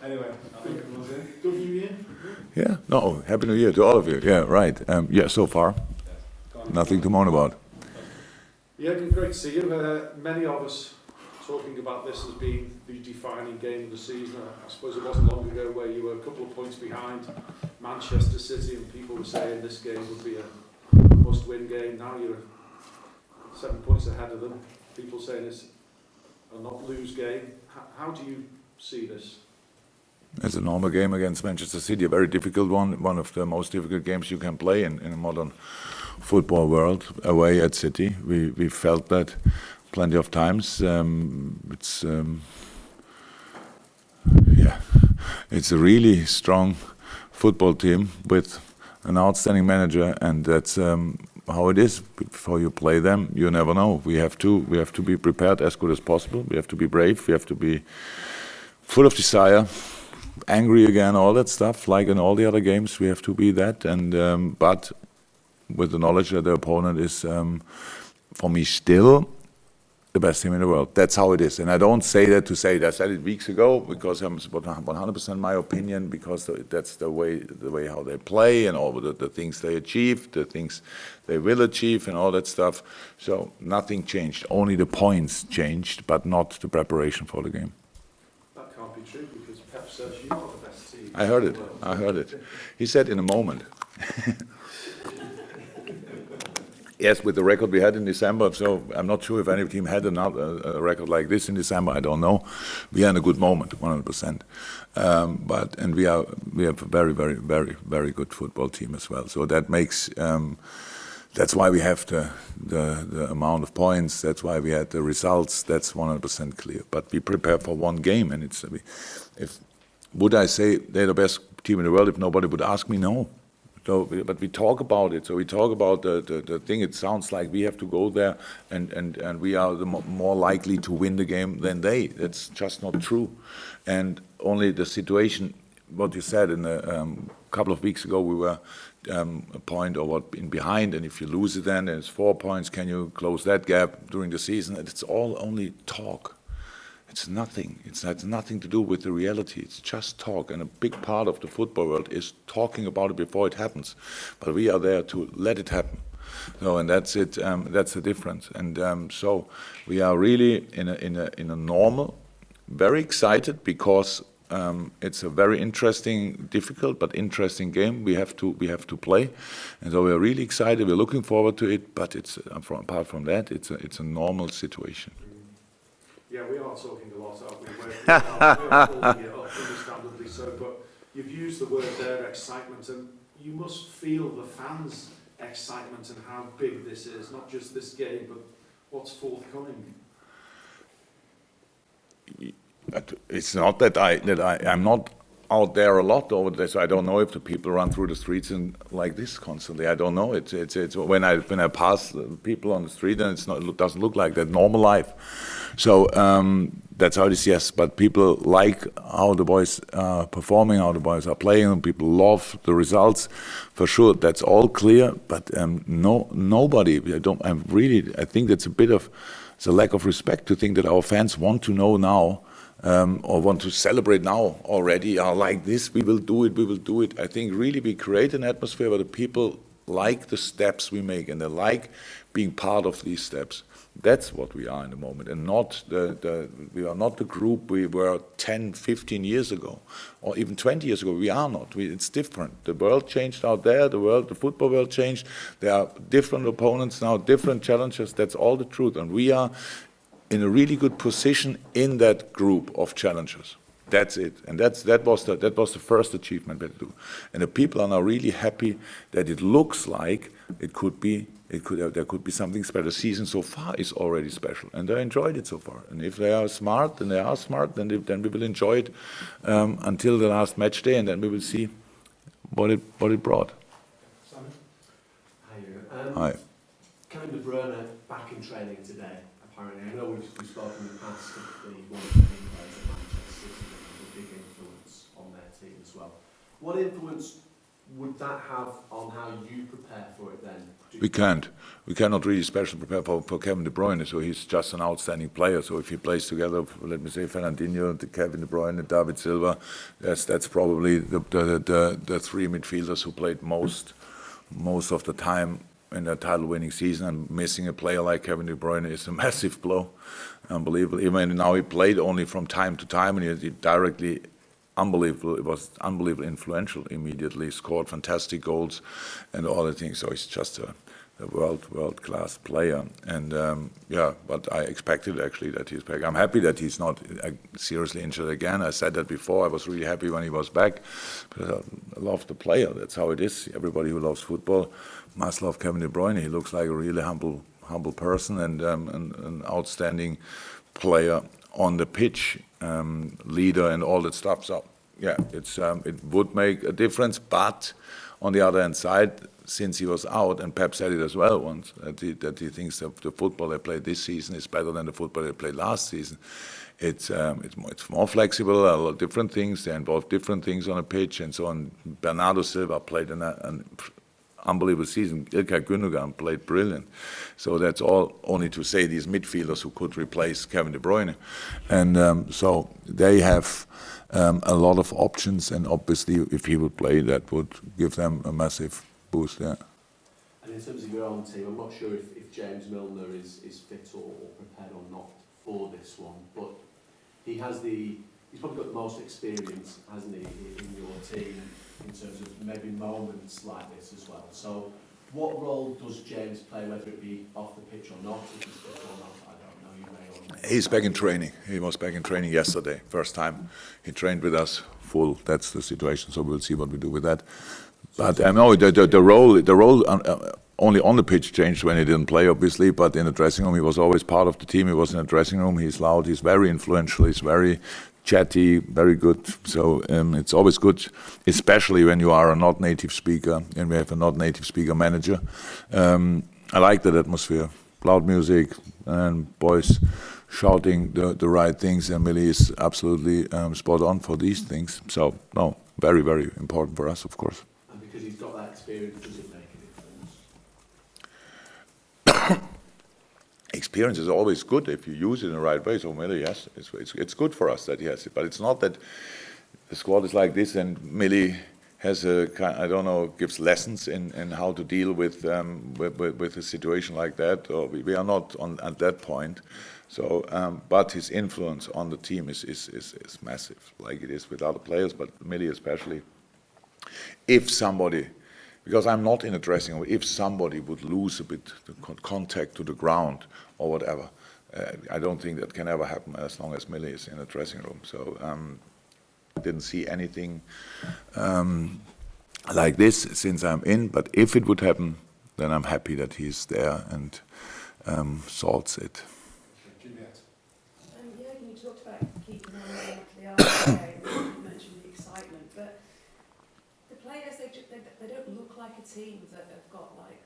Anyway, I think everyone's in. Good New Year. Yeah, no, Happy New Year to all of you. Yeah, right. Yeah, so far, nothing to moan about. Yeah, great to see you. Many of us talking about this as being the defining game of the season. I suppose it wasn't long ago where you were a couple of points behind Manchester City and people were saying this game would be a must-win game. Now you're 7 points ahead of them. People saying it's a not-lose game. How do you see this? It's a normal game against Manchester City, a very difficult one of the most difficult games you can play in a modern football world, away at City. We felt that plenty of times. It's a really strong football team with an outstanding manager, and that's how it is. Before you play them, you never know. We have to be prepared as good as possible. We have to be brave. We have to be full of desire, angry again, all that stuff. Like in all the other games, we have to be that. And but with the knowledge that the opponent is, for me, still the best team in the world. That's how it is. And I don't say that to say that. I said it weeks ago because I'm 100% my opinion, because that's the way how they play and all the things they achieve, the things they will achieve and all that stuff. So nothing changed. Only the points changed, but not the preparation for the game. That can't be true because Pep says you are the best team. I heard it. He said in a moment. Yes, with the record we had in December, so I'm not sure if any team had a record like this in December. I don't know. We are in a good moment, 100%. And we have a very, very, very, very good football team as well. So that makes that's why we have the amount of points. That's why we had the results. That's 100% clear. But we prepare for one game, and it's would I say they're the best team in the world if nobody would ask me? No. So, but we talk about it. So we talk about the thing. It sounds like we have to go there, and we are more likely to win the game than they. That's just not true. And only the situation, what you said in a couple of weeks ago, we were a point or what in behind, and if you lose it, then it's 4 points. Can you close that gap during the season? And it's all only talk. It's nothing. It has nothing to do with the reality. It's just talk. And a big part of the football world is talking about it before it happens. But we are there to let it happen. So, and that's it. That's the difference. And so we are really in a normal, very excited because it's a very interesting, difficult but interesting game. We have to play, and so we are really excited. We're looking forward to it. But it's apart from that, it's a normal situation. Yeah, we are talking a lot, aren't we? We're holding it up, understandably so, but you've used the word there, excitement, and you must feel the fans' excitement and how big this is, not just this game, but what's forthcoming. It's not that I'm not out there a lot over there, so I don't know if the people run through the streets and like this constantly. I don't know. It's when I pass people on the street, and it doesn't look like that normal life. So that's how it is, yes. But people like how the boys are performing, how the boys are playing, and people love the results, for sure. That's all clear. But nobody. I think that's a bit of it's a lack of respect to think that our fans want to know now. Or want to celebrate now already, like this, we will do it. I think really we create an atmosphere where the people like the steps we make, and they like being part of these steps. That's what we are in the moment, and not we are not the group we were 10, 15 years ago, or even 20 years ago. We are not. It's different. The world changed out there. The football world changed. There are different opponents now, different challenges. That's all the truth, and we are in a really good position in that group of challengers. That's it, and that was the first achievement we had to do. And the people are now really happy that it looks like there could be something special. The season so far is already special, and they enjoyed it so far. And if they are smart, then we will enjoy it until the last match day, and then we will see what it brought. Simon? Hi. Hi. Kevin De Bruyne back in training today. Apparently, I know we've spoken in the past of the one of the main players at Manchester City, a big influence on their team as well. What influence would that have on how you prepare for it then? We can't. We cannot really specially prepare for Kevin De Bruyne, so he's just an outstanding player. So if he plays together, let me say, Fernandinho, Kevin De Bruyne, David Silva, that's probably the three midfielders who played most of the time in a title-winning season. And missing a player like Kevin De Bruyne is a massive blow. Unbelievable. Even now he played only from time to time, and he directly unbelievable. It was unbelievably influential immediately. Scored fantastic goals and all the things. So he's just a world-class player. And but I expected actually that he's back. I'm happy that he's not seriously injured again. I said that before. I was really happy when he was back. But I love the player. That's how it is. Everybody who loves football must love Kevin De Bruyne. He looks like a really humble person and an outstanding player on the pitch, leader and all that stuff. So yeah, it would make a difference. But on the other hand side, since he was out, and Pep said it as well once, that he thinks that the football they played this season is better than the football they played last season. It's more flexible, a lot of different things. They involve different things on a pitch and so on. Bernardo Silva played an unbelievable season. Ilkay Gündogan played brilliant. So that's all only to say these midfielders who could replace Kevin De Bruyne. And so they have a lot of options, and obviously if he would play, that would give them a massive boost, yeah. And in terms of your own team, I'm not sure if James Milner is fit or prepared or not for this one, but he's probably got the most experience, hasn't he, in your team, in terms of maybe moments like this as well. So what role does James play, whether it be off the pitch or not, if he's fit or not, I don't know, you may or not. He's back in training. He was back in training yesterday, first time. He trained with us full. That's the situation, so we'll see what we do with that. But I know the role only on the pitch changed when he didn't play, obviously, but in the dressing room he was always part of the team. He was in the dressing room, he's loud, he's very influential, he's very chatty, very good. So it's always good, especially when you are a not native speaker and we have a not native speaker manager. I like that atmosphere, loud music and boys shouting the right things, and Millie is absolutely spot on for these things. So no, very, very important for us, of course. And because he's got that experience, does it make a difference? Experience is always good if you use it in the right way. So Millie, yes, it's good for us that he has it. But it's not that the squad is like this and Millie has gives lessons in how to deal with a situation like that. Or we are not at that point. So, but his influence on the team is massive, like it is with other players, but Millie especially. If somebody, because I'm not in a dressing room, if somebody would lose a bit the contact to the ground or whatever, I don't think that can ever happen as long as Millie is in a dressing room. So I didn't see anything like this since I'm in, but if it would happen, then I'm happy that he's there and sorts it. Jurgen, you talked about keeping on the Arsenal game, you mentioned the excitement, but the players, they don't look like a team that have got like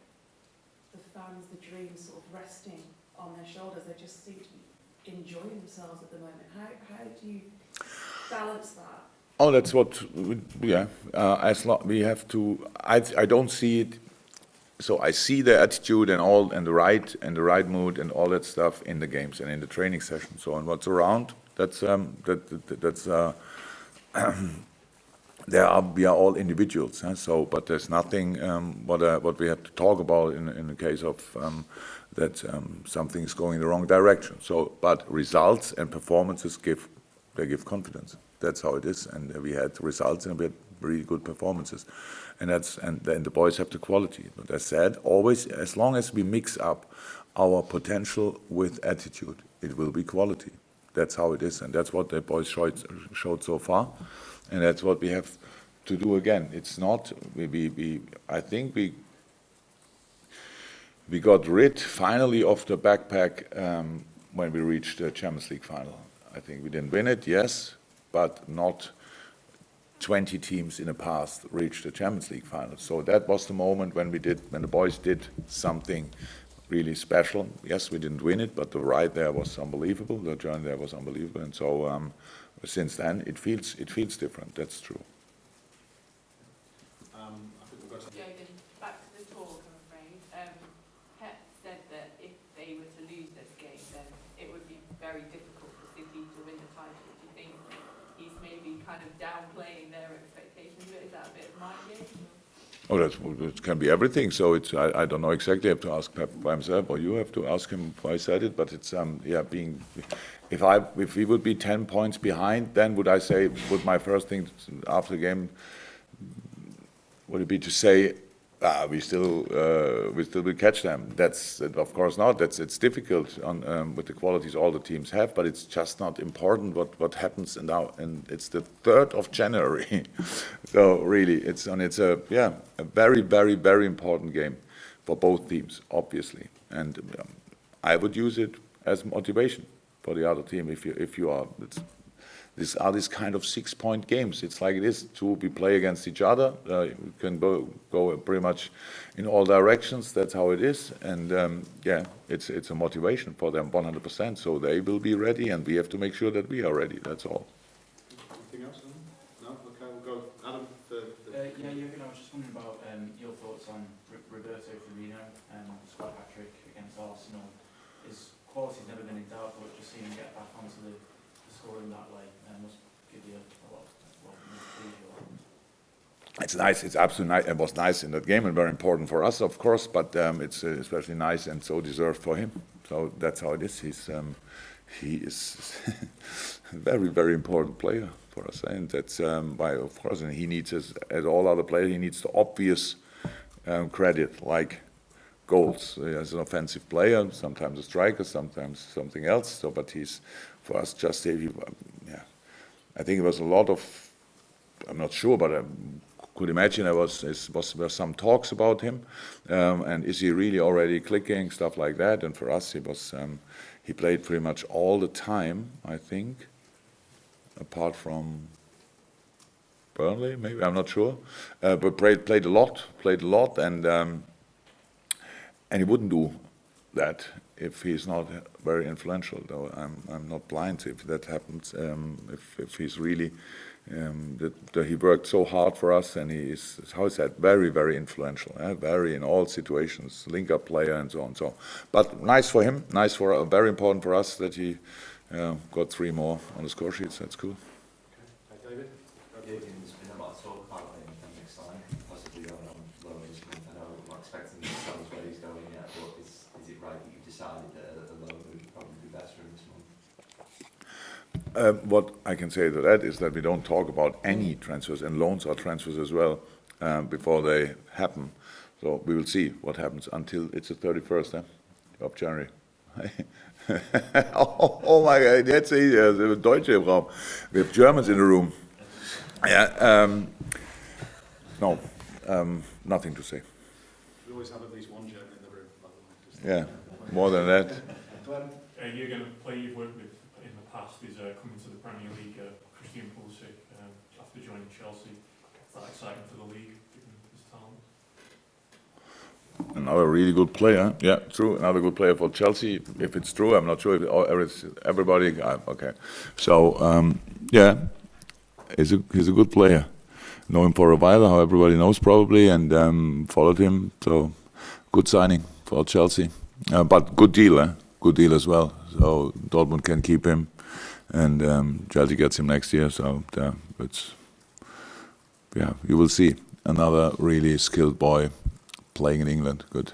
the fans, the dreams sort of resting on their shoulders. They just seem to be enjoying themselves at the moment. How do you balance that? Oh, that's what, yeah. We have to. I don't see it. So I see the attitude and the right mood and all that stuff in the games and in the training sessions. So and what's around, we are all individuals. So, but there's nothing what we have to talk about in the case of that something is going in the wrong direction. So, but results and performances give confidence. That's how it is. And we had results and we had really good performances. And then the boys have the quality. But as said, always, as long as we mix up our potential with attitude, it will be quality. That's how it is, and that's what the boys showed so far, and that's what we have to do again. It's not I think we got rid finally of the backpack when we reached the Champions League final. I think we didn't win it, yes, but not 20 teams in the past reached the Champions League final. So that was the moment when the boys did something really special. Yes, we didn't win it, but the ride there was unbelievable. The journey there was unbelievable, and so since then it feels different. That's true. I downplaying their expectations? Is that a bit of mind game? Oh, it can be everything. So I don't know exactly. I have to ask Pep by himself, or you have to ask him if I said it. But it's being, if he would be 10 points behind, then would my first thing after the game would it be to say, we still will catch them? That's of course not. It's difficult with the qualities all the teams have, but it's just not important what happens now. And it's the 3rd of January, so really it's a very, very, very important game for both teams, obviously. And I would use it as motivation for the other team if you are. These are these kind of 6-point games. It's like it is. We play against each other. We can go pretty much in all directions. That's how it is. And it's a motivation for them 100%. So they will be ready, and we have to make sure that we are ready. That's all. Anything else? No? Okay, we'll go. Adam. Jurgen, I was just wondering about your thoughts on Roberto Firmino and squad hat-trick against Arsenal. His quality's never been in doubt, but just seeing him get back onto the scoring that way must give you a lot of pleasure. It's nice. It's absolutely nice. It was nice in that game and very important for us, of course. But it's especially nice and so deserved for him. So that's how it is. He is a very, very important player for us, and that's why, of course, and he needs, as all other players, he needs the obvious credit, like goals. As an offensive player, sometimes a striker, sometimes something else. So, but he's, for us, just I think it was a lot of, I'm not sure, but I could imagine there were some talks about him, and is he really already clicking, stuff like that. And for us, he played pretty much all the time, I think, apart from Burnley, maybe, I'm not sure, but played a lot, and he wouldn't do that if he's not very influential. Though I'm not blind if that happens. If he's really that he worked so hard for us, and he is, how is that, very, very influential, very in all situations, link-up player and so on. So, but nice for him, very important for us that he got 3 more on the score sheets. That's cool. Okay, David. There's been a lot of talk about him next time, possibly going on loan this month. I know we're not expecting him to tell us where he's going yet, but is it right that you've decided that a loan would probably be better in this month? What I can say to that is that we don't talk about any transfers, and loans are transfers as well, before they happen. So we will see what happens until it's the 31st of January. oh my God, jetzt sehe ich Deutsche im Raum. We have Germans in the room. Yeah, no, nothing to say. We always have at least one German in the room, by the way. Yeah, more than that. You're going to play you've worked with in the past is coming to the Premier League, Christian Pulisic, after joining Chelsea. Is that exciting for the league, given his talent? Another really good player. Yeah, true. Another good player for Chelsea. If it's true, I'm not sure if everybody. Okay, so yeah, he's a good player. Know him for a while, how everybody knows probably, and followed him. So good signing for Chelsea, but good deal. Good deal as well. So Dortmund can keep him, and Chelsea gets him next year. So you will see another really skilled boy playing in England. Good.